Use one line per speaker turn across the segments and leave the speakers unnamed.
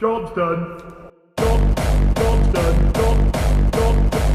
Job's done. Job's done. Job's done. Job's done.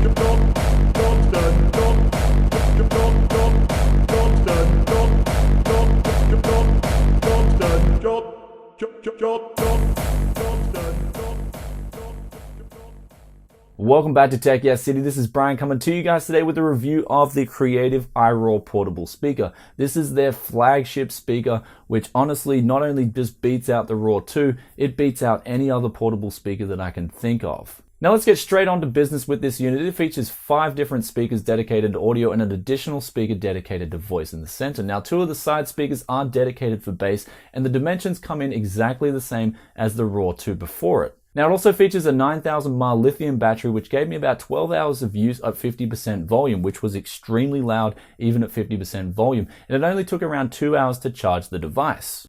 Welcome back to Tech Yes City. This is Brian coming to you guys today with a review of the Creative iRoR portable speaker. This is their flagship speaker, which honestly not only just beats out the ROAR 2, it beats out any other portable speaker that I can think of. Now let's get straight on to business with this unit. It features 5 different speakers dedicated to audio and an additional speaker dedicated to voice in the center. Now 2 of the side speakers are dedicated for bass, and the dimensions come in exactly the same as the ROAR 2 before it. Now it also features a 9,000 mAh lithium battery, which gave me about 12 hours of use at 50% volume, which was extremely loud even at 50% volume, and it only took around 2 hours to charge the device.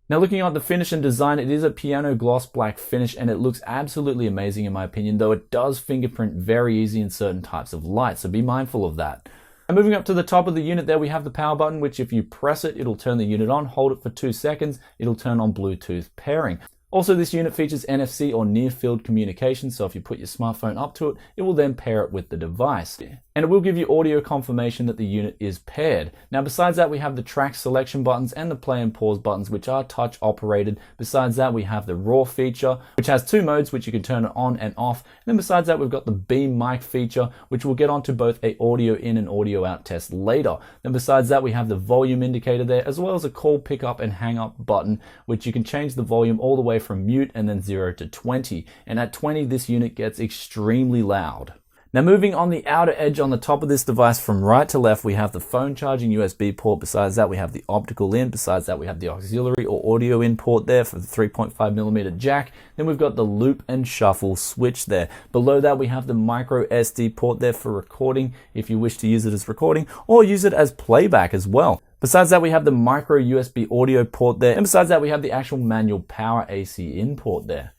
Now looking at the finish and design, it is a piano gloss black finish and it looks absolutely amazing in my opinion, though it does fingerprint very easy in certain types of light, so be mindful of that. And moving up to the top of the unit there, we have the power button, which if you press it, it'll turn the unit on. Hold it for 2 seconds, it'll turn on Bluetooth pairing. Also, this unit features NFC or near field communication, so if you put your smartphone up to it, it will then pair it with the device. And it will give you audio confirmation that the unit is paired. Now besides that, we have the track selection buttons and the play and pause buttons, which are touch operated. Besides that, we have the RAW feature, which has 2 modes, which you can turn it on and off. And then besides that, we've got the beam mic feature, which we'll get onto both a audio in and audio out test later. Then besides that, we have the volume indicator there, as well as a call, pick up and hang up button, which you can change the volume all the way from mute and then 0 to 20. And at 20, this unit gets extremely loud. Now moving on the outer edge on the top of this device from right to left, we have the phone charging USB port. Besides that, we have the optical in. Besides that, we have the auxiliary or audio in port there for the 3.5mm jack. Then we've got the loop and shuffle switch there. Below that, we have the micro SD port there for recording if you wish to use it as recording or use it as playback as well. Besides that, we have the micro USB audio port there. And besides that, we have the actual manual power AC in port there.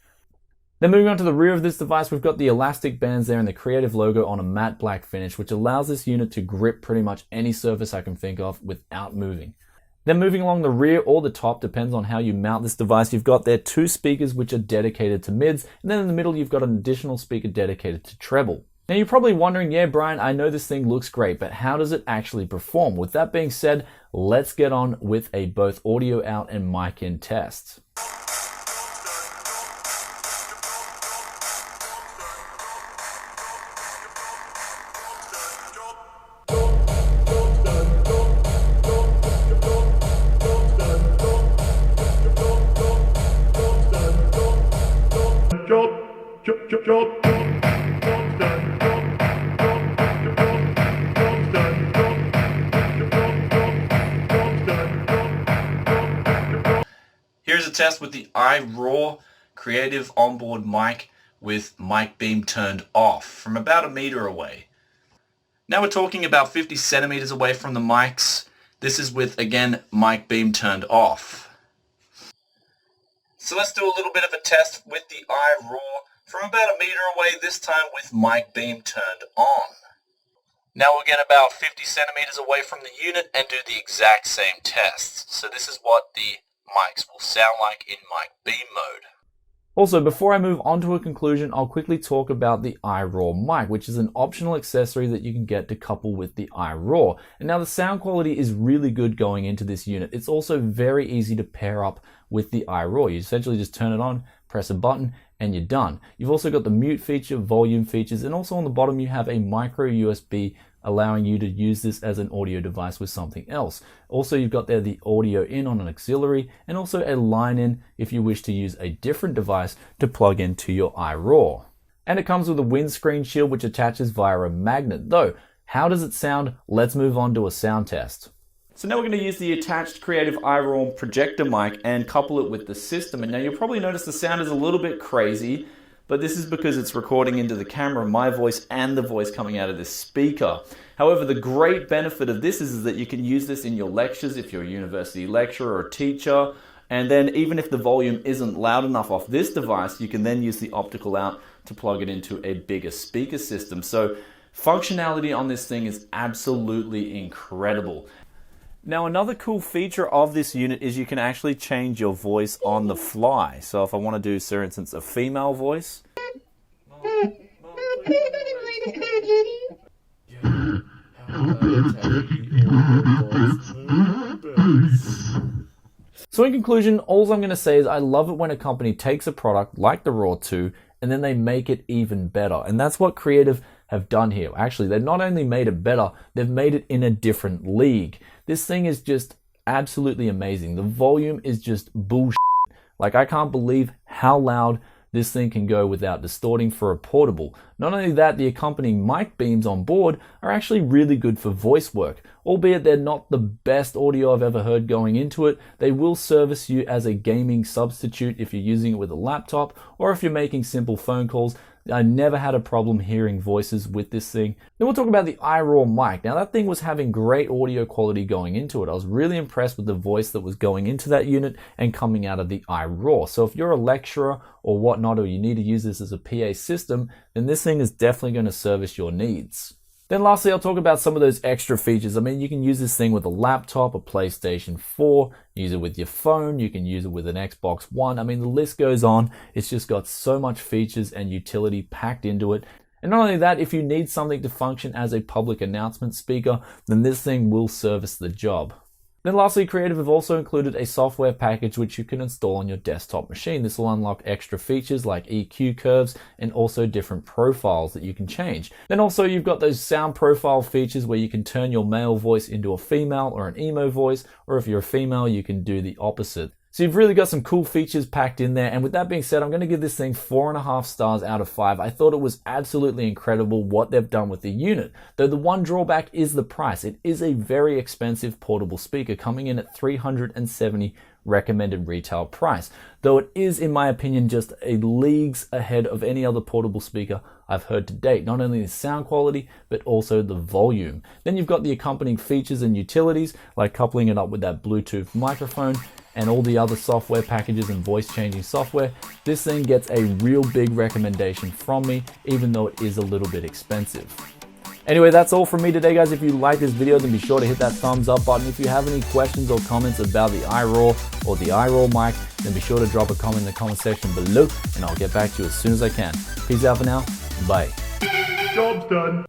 Then moving on to the rear of this device, we've got the elastic bands there and the Creative logo on a matte black finish, which allows this unit to grip pretty much any surface I can think of without moving. Then moving along the rear or the top, depends on how you mount this device, you've got there 2 speakers which are dedicated to mids, and then in the middle you've got an additional speaker dedicated to treble. Now you're probably wondering, yeah Brian, I know this thing looks great, but how does it actually perform? With that being said, let's get on with a both audio out and mic in test.
Here's a test with the iRoar Creative onboard mic with mic beam turned off from about 1 meter away. Now we're talking about 50 centimeters away from the mics. This is with, again, mic beam turned off. So let's do a little bit of a test with the iRoar from about 1 meter away, this time with mic beam turned on. Now we'll get about 50 centimeters away from the unit and do the exact same test. So this is what the mics will sound like in mic beam mode.
Also, before I move on to a conclusion, I'll quickly talk about the iRoar mic, which is an optional accessory that you can get to couple with the iRoar. And now the sound quality is really good going into this unit. It's also very easy to pair up with the iRoar. You essentially just turn it on, press a button, and you're done. You've also got the mute feature, volume features, and also on the bottom you have a micro USB allowing you to use this as an audio device with something else. Also, you've got there the audio in on an auxiliary and also a line in if you wish to use a different device to plug into your iRoar. And it comes with a windscreen shield which attaches via a magnet. Though, how does it sound? Let's move on to a sound test. So now we're going to use the attached Creative iRoll projector mic and couple it with the system. And now you'll probably notice the sound is a little bit crazy, but this is because it's recording into the camera my voice and the voice coming out of this speaker. However, the great benefit of this is that you can use this in your lectures if you're a university lecturer or teacher, and then even if the volume isn't loud enough off this device, you can then use the optical out to plug it into a bigger speaker system. So functionality on this thing is absolutely incredible. Now another cool feature of this unit is you can actually change your voice on the fly. So if I want to do, for instance, a female voice. So in conclusion, all I'm going to say is I love it when a company takes a product like the RAW 2 and then they make it even better. And that's what Creative have done here. Actually, they've not only made it better, they've made it in a different league. This thing is just absolutely amazing. The volume is just bullshit. Like, I can't believe how loud this thing can go without distorting for a portable. Not only that, the accompanying mic beams on board are actually really good for voice work. Albeit they're not the best audio I've ever heard going into it, they will service you as a gaming substitute if you're using it with a laptop or if you're making simple phone calls. I never had a problem hearing voices with this thing. Then we'll talk about the iRoar mic. Now that thing was having great audio quality going into it. I was really impressed with the voice that was going into that unit and coming out of the iRoar. So if you're a lecturer or whatnot, or you need to use this as a PA system, then this thing is definitely going to service your needs. Then lastly, I'll talk about some of those extra features. I mean, you can use this thing with a laptop, a PlayStation 4, use it with your phone, you can use it with an Xbox One. I mean, the list goes on. It's just got so much features and utility packed into it. And not only that, if you need something to function as a public announcement speaker, then this thing will service the job. Then lastly, Creative have also included a software package which you can install on your desktop machine. This will unlock extra features like EQ curves and also different profiles that you can change. Then also you've got those sound profile features where you can turn your male voice into a female or an emo voice, or if you're a female, you can do the opposite. So you've really got some cool features packed in there. And with that being said, I'm going to give this thing 4.5 stars out of 5. I thought it was absolutely incredible what they've done with the unit. Though the one drawback is the price. It is a very expensive portable speaker coming in at $370 recommended retail price. Though it is, in my opinion, just a leagues ahead of any other portable speaker I've heard to date. Not only the sound quality, but also the volume. Then you've got the accompanying features and utilities, like coupling it up with that Bluetooth microphone and all the other software packages and voice changing software. This thing gets a real big recommendation from me, even though it is a little bit expensive. Anyway, that's all from me today, guys. If you like this video, then be sure to hit that thumbs up button. If you have any questions or comments about the iRoar or the iRoll mic, then be sure to drop a comment in the comment section below, and I'll get back to you as soon as I can. Peace out for now. Bye.
Job's done.